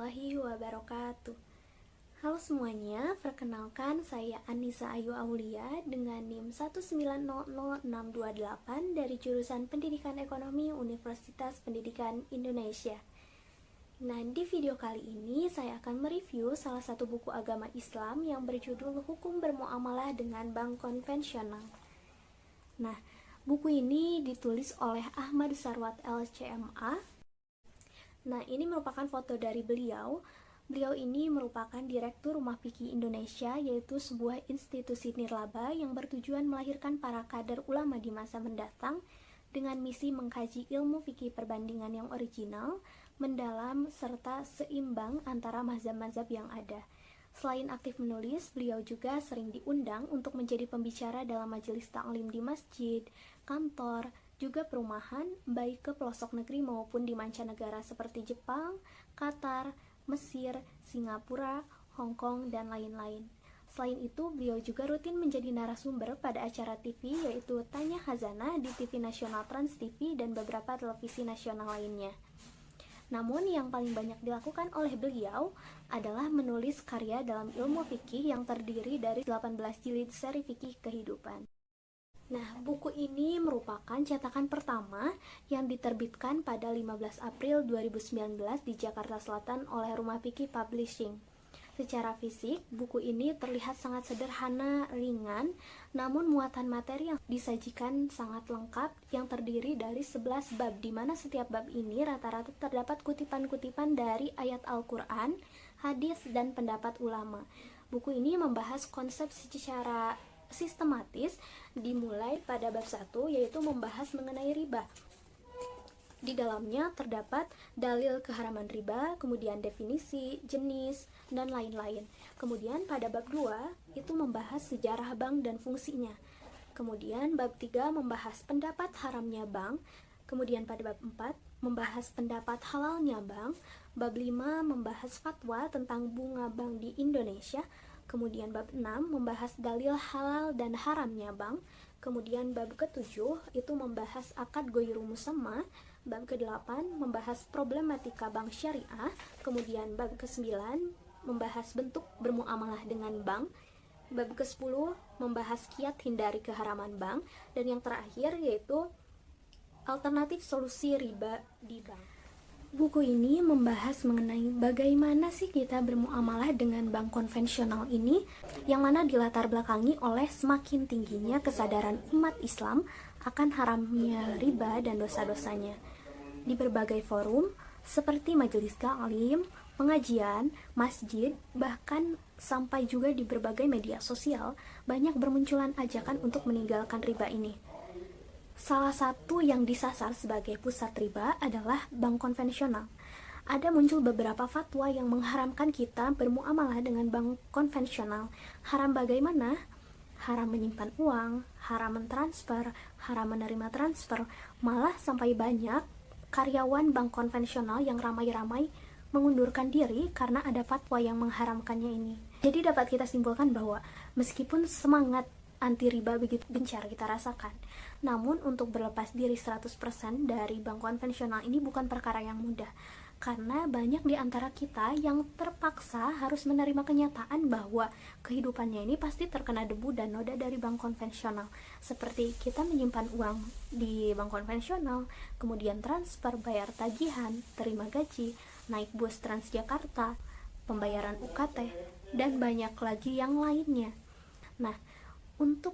warahmatullahi wabarakatuh. Halo semuanya, perkenalkan saya Anissa Ayu Aulia dengan NIM 1900628 dari jurusan Pendidikan Ekonomi Universitas Pendidikan Indonesia. Nah, di video kali ini saya akan mereview salah satu buku agama Islam yang berjudul Hukum Bermuamalah dengan Bank Konvensional. Nah, buku ini ditulis oleh Ahmad Sarwat LCMA. Nah, ini merupakan foto dari beliau. Beliau ini merupakan Direktur Rumah Fikih Indonesia, yaitu sebuah institusi nirlaba yang bertujuan melahirkan para kader ulama di masa mendatang dengan misi mengkaji ilmu fikih perbandingan yang original, mendalam, serta seimbang antara mazhab-mazhab yang ada. Selain aktif menulis, beliau juga sering diundang untuk menjadi pembicara dalam majelis taklim di masjid, kantor, juga perumahan, baik ke pelosok negeri maupun di mancanegara seperti Jepang, Qatar, Mesir, Singapura, Hong Kong, dan lain-lain. Selain itu, beliau juga rutin menjadi narasumber pada acara TV yaitu Tanya Khazanah di TV nasional Trans TV dan beberapa televisi nasional lainnya. Namun yang paling banyak dilakukan oleh beliau adalah menulis karya dalam ilmu fikih yang terdiri dari 18 jilid seri fikih kehidupan. Nah, buku ini merupakan cetakan pertama yang diterbitkan pada 15 April 2019 di Jakarta Selatan oleh Rumah Fikih Publishing. Secara fisik, buku ini terlihat sangat sederhana, ringan, namun muatan materi yang disajikan sangat lengkap yang terdiri dari 11 bab, di mana setiap bab ini rata-rata terdapat kutipan-kutipan dari ayat Al-Quran, hadis, dan pendapat ulama. Buku ini membahas konsep secara sistematis, dimulai pada bab 1 yaitu membahas mengenai riba. Di dalamnya terdapat dalil keharaman riba, kemudian definisi, jenis, dan lain-lain. Kemudian pada bab 2 itu membahas sejarah bank dan fungsinya. Kemudian bab 3 membahas pendapat haramnya bank. Kemudian pada bab 4 membahas pendapat halalnya bank. Bab 5 membahas fatwa tentang bunga bank di Indonesia. Kemudian bab 6 membahas dalil halal dan haramnya bank. Kemudian bab ke-7 itu membahas akad ghairu musamma. Bab ke-8 membahas problematika bank syariah. Kemudian bab ke-9 membahas bentuk bermuamalah dengan bank. Bab ke-10 membahas kiat hindari keharaman bank. Dan yang terakhir yaitu alternatif solusi riba di bank. Buku ini membahas mengenai bagaimana sih kita bermuamalah dengan bank konvensional ini, yang mana dilatar belakangi oleh semakin tingginya kesadaran umat Islam akan haramnya riba dan dosa-dosanya. Di berbagai forum, seperti majelis taklim, pengajian, masjid, bahkan sampai juga di berbagai media sosial, banyak bermunculan ajakan untuk meninggalkan riba ini. Salah satu yang disasar sebagai pusat riba adalah bank konvensional. Ada muncul beberapa fatwa yang mengharamkan kita bermuamalah dengan bank konvensional. Haram bagaimana? Haram menyimpan uang, haram mentransfer, haram menerima transfer, malah sampai banyak karyawan bank konvensional yang ramai-ramai mengundurkan diri karena ada fatwa yang mengharamkannya ini. Jadi dapat kita simpulkan bahwa meskipun semangat anti riba begitu gencar kita rasakan, namun untuk berlepas diri 100% dari bank konvensional ini bukan perkara yang mudah, karena banyak di antara kita yang terpaksa harus menerima kenyataan bahwa kehidupannya ini pasti terkena debu dan noda dari bank konvensional, seperti kita menyimpan uang di bank konvensional, kemudian transfer, bayar tagihan, terima gaji, naik bus Transjakarta, pembayaran UKT, dan banyak lagi yang lainnya. Nah, untuk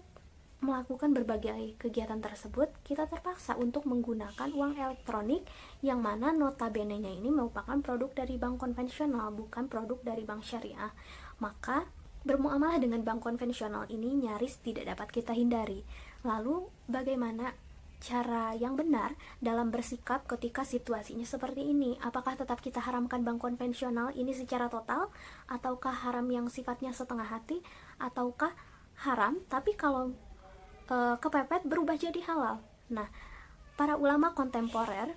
melakukan berbagai kegiatan tersebut, kita terpaksa untuk menggunakan uang elektronik yang mana notabene-nya ini merupakan produk dari bank konvensional, bukan produk dari bank syariah. Maka, bermuamalah dengan bank konvensional ini nyaris tidak dapat kita hindari. Lalu, bagaimana cara yang benar dalam bersikap ketika situasinya seperti ini? Apakah tetap kita haramkan bank konvensional ini secara total, ataukah haram yang sifatnya setengah hati, ataukah haram tapi kalau kepepet berubah jadi halal? Nah, para ulama kontemporer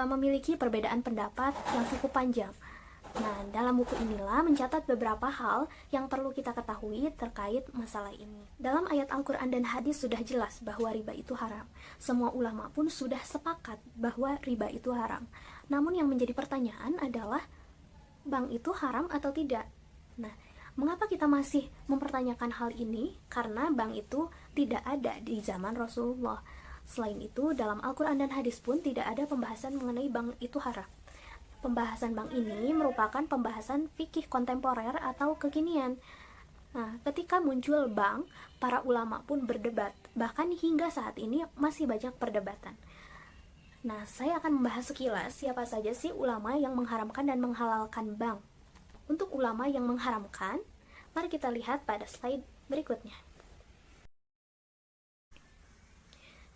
memiliki perbedaan pendapat yang cukup panjang. Nah, dalam buku inilah mencatat beberapa hal yang perlu kita ketahui terkait masalah ini. Dalam ayat Al-Quran dan hadis sudah jelas bahwa riba itu haram. Semua ulama pun sudah sepakat bahwa riba itu haram. Namun yang menjadi pertanyaan adalah bank itu haram atau tidak. Nah, mengapa kita masih mempertanyakan hal ini? Karena bank itu tidak ada di zaman Rasulullah. Selain itu, dalam Al-Quran dan hadis pun tidak ada pembahasan mengenai bank itu haram. Pembahasan bank ini merupakan pembahasan fikih kontemporer atau kekinian. Nah, ketika muncul bank, para ulama pun berdebat. Bahkan hingga saat ini masih banyak perdebatan. Nah, saya akan membahas sekilas siapa saja sih ulama yang mengharamkan dan menghalalkan bank. Untuk ulama yang mengharamkan, mari kita lihat pada slide berikutnya.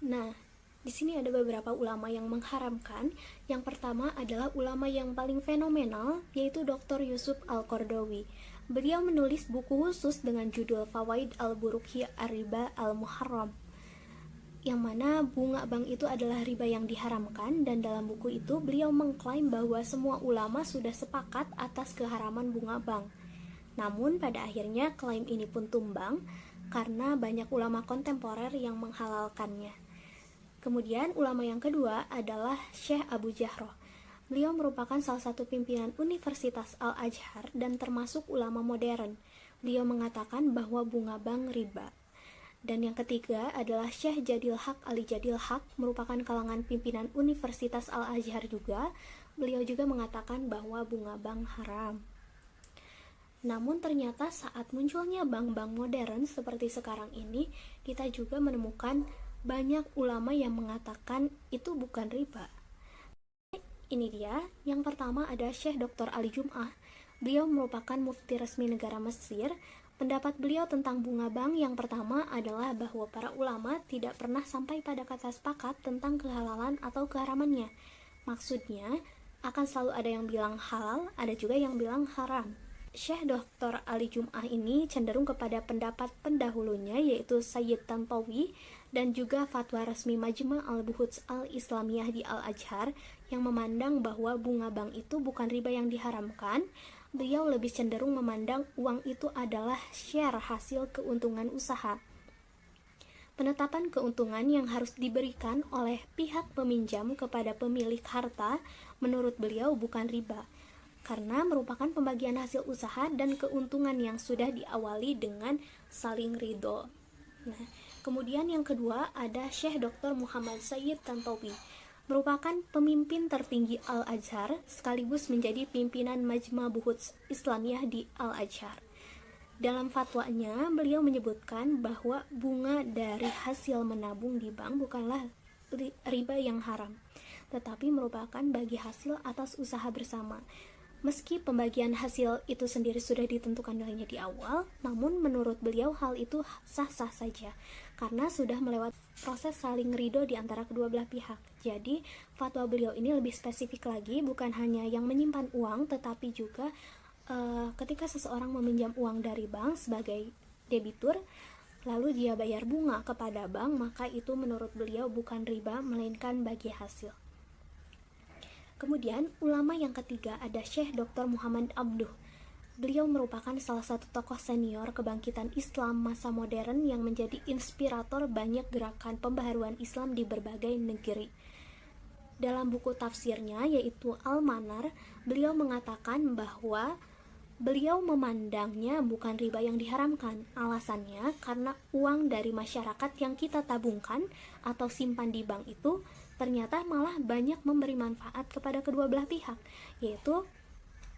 Nah, di sini ada beberapa ulama yang mengharamkan. Yang pertama adalah ulama yang paling fenomenal, yaitu Dr. Yusuf Al-Qaradawi. Beliau menulis buku khusus dengan judul Fawaid Al-Burukhi Ar-Riba Al-Muharram, yang mana bunga bank itu adalah riba yang diharamkan, dan dalam buku itu beliau mengklaim bahwa semua ulama sudah sepakat atas keharaman bunga bank. Namun pada akhirnya klaim ini pun tumbang karena banyak ulama kontemporer yang menghalalkannya. Kemudian ulama yang kedua adalah Syekh Abu Jahroh. Beliau merupakan salah satu pimpinan Universitas Al-Azhar dan termasuk ulama modern. Beliau mengatakan bahwa bunga bank riba. Dan yang ketiga adalah Syekh Jadil Haq Ali Jadil Haq, merupakan kalangan pimpinan Universitas Al-Azhar juga. Beliau juga mengatakan bahwa bunga bank haram. Namun ternyata saat munculnya bank-bank modern seperti sekarang ini, kita juga menemukan banyak ulama yang mengatakan itu bukan riba. Ini dia, yang pertama ada Syekh Dr. Ali Jum'ah. Beliau merupakan mufti resmi negara Mesir. Pendapat beliau tentang bunga bank yang pertama adalah bahwa para ulama tidak pernah sampai pada kata sepakat tentang kehalalan atau keharamannya. Maksudnya, akan selalu ada yang bilang halal, ada juga yang bilang haram. Syekh Dr. Ali Jum'ah ini cenderung kepada pendapat pendahulunya, yaitu Sayyid Tantawi, dan juga fatwa resmi Majma' al-Buhuts al-Islamiyah di Al-Azhar yang memandang bahwa bunga bank itu bukan riba yang diharamkan. Beliau lebih cenderung memandang uang itu adalah share hasil keuntungan usaha. Penetapan keuntungan yang harus diberikan oleh pihak peminjam kepada pemilik harta menurut beliau bukan riba, karena merupakan pembagian hasil usaha dan keuntungan yang sudah diawali dengan saling ridho. Nah, kemudian yang kedua ada Syekh Dr. Muhammad Sayyid Tantawi, merupakan pemimpin tertinggi Al-Azhar sekaligus menjadi pimpinan Majma' Buhuts Islamiyah di Al-Azhar. Dalam fatwanya, beliau menyebutkan bahwa bunga dari hasil menabung di bank bukanlah riba yang haram, tetapi merupakan bagi hasil atas usaha bersama. Meski pembagian hasil itu sendiri sudah ditentukan nilainya di awal, namun menurut beliau hal itu sah-sah saja karena sudah melewati proses saling ridho di antara kedua belah pihak. Jadi, fatwa beliau ini lebih spesifik lagi, bukan hanya yang menyimpan uang, tetapi juga ketika seseorang meminjam uang dari bank sebagai debitur, lalu dia bayar bunga kepada bank, maka itu menurut beliau bukan riba, melainkan bagi hasil. Kemudian, ulama yang ketiga ada Syekh Dr. Muhammad Abduh. Beliau merupakan salah satu tokoh senior kebangkitan Islam masa modern yang menjadi inspirator banyak gerakan pembaharuan Islam di berbagai negeri. Dalam buku tafsirnya, yaitu Al-Manar, beliau mengatakan bahwa beliau memandangnya bukan riba yang diharamkan. Alasannya karena uang dari masyarakat yang kita tabungkan atau simpan di bank itu ternyata malah banyak memberi manfaat kepada kedua belah pihak, yaitu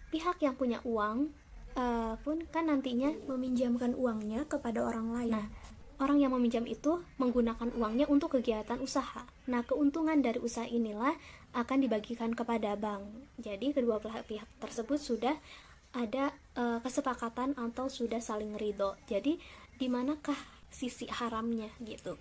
pihak yang punya uang pun kan nantinya meminjamkan uangnya kepada orang lain. Nah, orang yang meminjam itu menggunakan uangnya untuk kegiatan usaha. Nah, keuntungan dari usaha inilah akan dibagikan kepada bank. Jadi kedua belah pihak tersebut sudah ada kesepakatan atau sudah saling ridho. Jadi di manakah sisi haramnya gitu.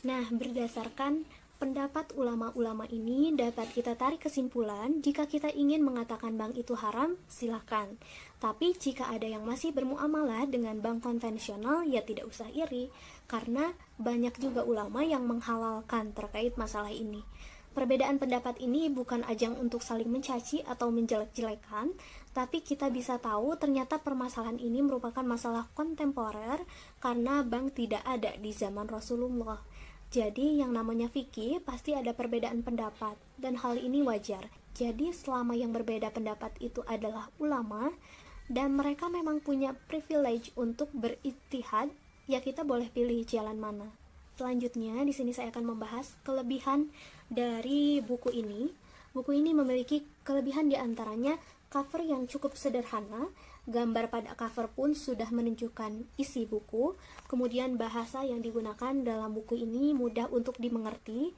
Nah, berdasarkan pendapat ulama-ulama ini dapat kita tarik kesimpulan, jika kita ingin mengatakan bank itu haram, silakan. Tapi jika ada yang masih bermuamalah dengan bank konvensional, ya tidak usah iri, karena banyak juga ulama yang menghalalkan terkait masalah ini. Perbedaan pendapat ini bukan ajang untuk saling mencaci atau menjelek-jelekan, tapi kita bisa tahu ternyata permasalahan ini merupakan masalah kontemporer karena bank tidak ada di zaman Rasulullah. Jadi yang namanya fikih pasti ada perbedaan pendapat, dan hal ini wajar. Jadi selama yang berbeda pendapat itu adalah ulama dan mereka memang punya privilege untuk berijtihad, ya kita boleh pilih jalan mana. Selanjutnya di sini saya akan membahas kelebihan dari buku ini. Buku ini memiliki kelebihan diantaranya cover yang cukup sederhana, gambar pada cover pun sudah menunjukkan isi buku, kemudian bahasa yang digunakan dalam buku ini mudah untuk dimengerti.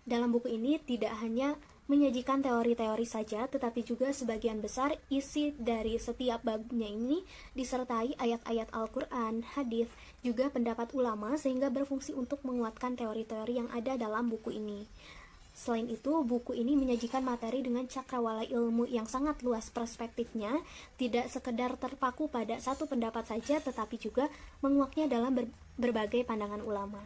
Dalam buku ini tidak hanya menyajikan teori-teori saja, tetapi juga sebagian besar isi dari setiap babnya ini disertai ayat-ayat Al-Quran, hadis, juga pendapat ulama sehingga berfungsi untuk menguatkan teori-teori yang ada dalam buku ini. Selain itu, buku ini menyajikan materi dengan cakrawala ilmu yang sangat luas perspektifnya, tidak sekedar terpaku pada satu pendapat saja, tetapi juga menguaknya dalam berbagai pandangan ulama.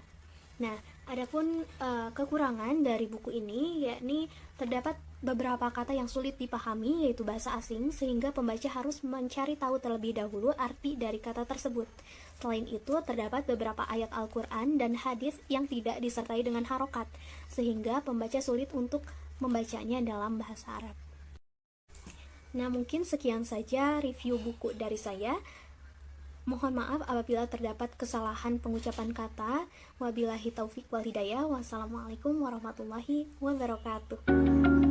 Nah, adapun kekurangan dari buku ini, yakni terdapat beberapa kata yang sulit dipahami, yaitu bahasa asing, sehingga pembaca harus mencari tahu terlebih dahulu arti dari kata tersebut. Selain itu, terdapat beberapa ayat Al-Quran dan hadis yang tidak disertai dengan harokat, sehingga pembaca sulit untuk membacanya dalam bahasa Arab. Nah, mungkin sekian saja review buku dari saya. Mohon maaf apabila terdapat kesalahan pengucapan kata. Wabillahi taufik wal hidayah. Wassalamualaikum warahmatullahi wabarakatuh.